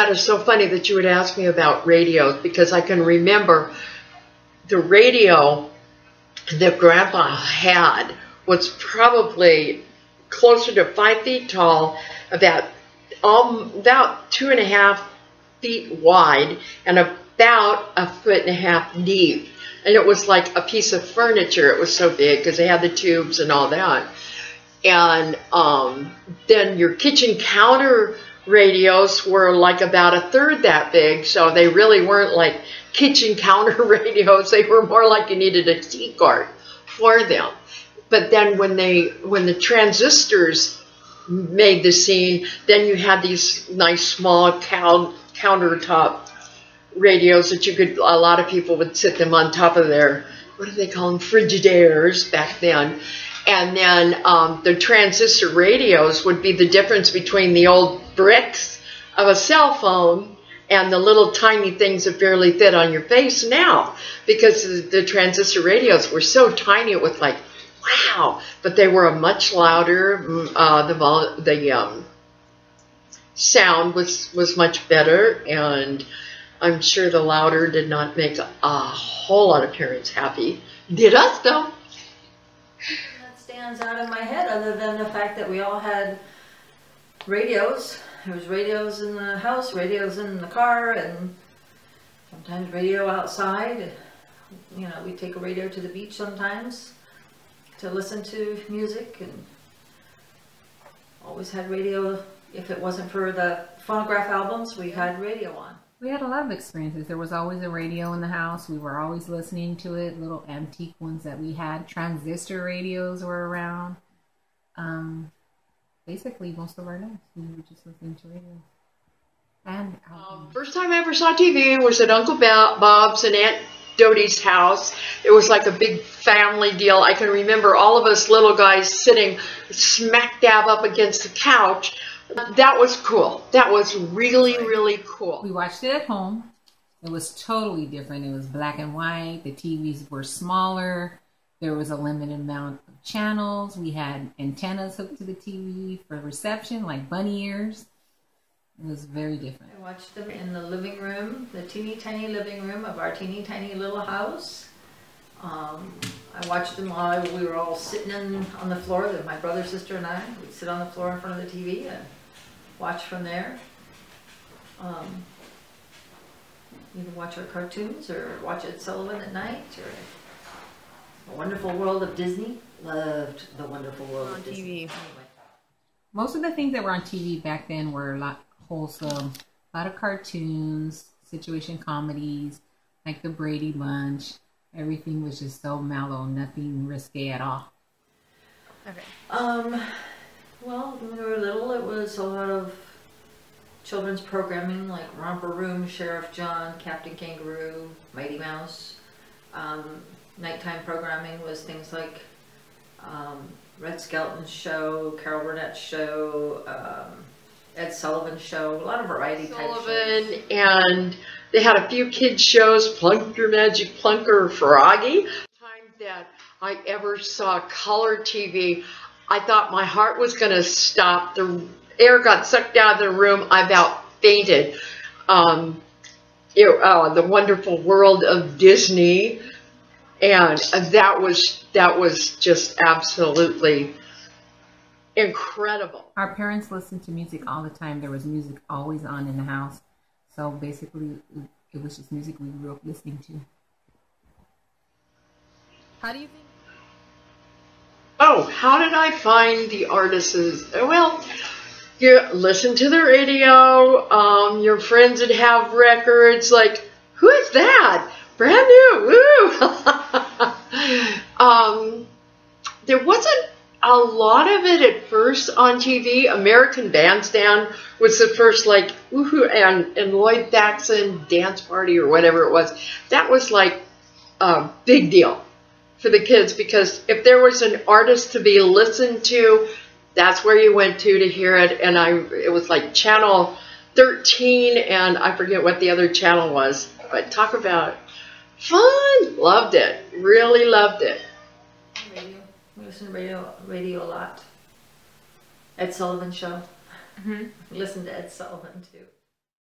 that is so funny that you would ask me about radios, because I can remember the radio that Grandpa had was probably closer to 5 feet tall, about 2.5 feet wide, and about 1.5 feet deep. And it was like a piece of furniture. It was so big because they had the tubes and all that. And then your kitchen counter radios were like about 1/3 that big, so they really weren't like kitchen counter radios. They were more like you needed a tea cart for them. But then when the transistors made the scene, then you had these nice small countertop radios that you could, a lot of people would sit them on top of their, what do they call them, Frigidaires back then. And then the transistor radios would be the difference between the old bricks of a cell phone and the little tiny things that barely fit on your face now, because the transistor radios were so tiny. It was like, wow, but they were a much louder. The sound was much better, and I'm sure the louder did not make a whole lot of parents happy. Did us though. That stands out in my head, other than the fact that we all had radios. There was radios in the house, radios in the car, and sometimes radio outside. You know, we'd take a radio to the beach sometimes to listen to music, and always had radio. If it wasn't for the phonograph albums, we had radio on. We had a lot of experiences. There was always a radio in the house. We were always listening to it. Little antique ones that we had. Transistor radios were around. Basically, most of our lives, we were just listening to radio. And first time I ever saw TV was at Uncle Bob's and Aunt Dodie's house. It was like a big family deal. I can remember all of us little guys sitting smack dab up against the couch. That was cool. That was really, really cool. We watched it at home. It was totally different. It was black and white. The TVs were smaller. There was a limited amount of channels. We had antennas hooked to the TV for reception, like bunny ears. It was very different. I watched them in the living room, the teeny tiny living room of our teeny tiny little house. I watched them while we were all sitting on the floor. My brother, sister, and I would sit on the floor in front of the TV and watch from there. Either watch our cartoons or watch Ed Sullivan at night, or A Wonderful World of Disney. Loved The Wonderful World of Disney. Anyway. Most of the things that were on TV back then were a lot wholesome. A lot of cartoons, situation comedies, like the Brady Bunch. Everything was just so mellow, nothing risque at all. Okay. Well, when we were little, it was a lot of children's programming like Romper Room, Sheriff John, Captain Kangaroo, Mighty Mouse. Nighttime programming was things like Red Skelton's show, Carol Burnett's show, Ed Sullivan's show, a lot of variety type shows. And they had a few kids shows, Plunker Magic Plunker, Froggy. The time that I ever saw color TV, I thought my heart was going to stop. The air got sucked out of the room. I about fainted. The Wonderful World of Disney, and that was just absolutely incredible. Our parents listened to music all the time. There was music always on in the house. So basically, it was just music we grew up listening to. How do you think? Oh, how did I find the artists? Well, you listen to the radio. Your friends would have records like, who is that? Brand new. Woo! There wasn't a lot of it at first on TV. American Bandstand was the first, like, woohoo, and Lloyd Thaxton Dance Party or whatever it was. That was like a big deal for the kids, because if there was an artist to be listened to, that's where you went to hear it. And it was like Channel 13, and I forget what the other channel was. But talk about fun. Loved it. Really loved it. Radio. We listen to radio a lot. Ed Sullivan Show. Mm-hmm. Listen to Ed Sullivan too.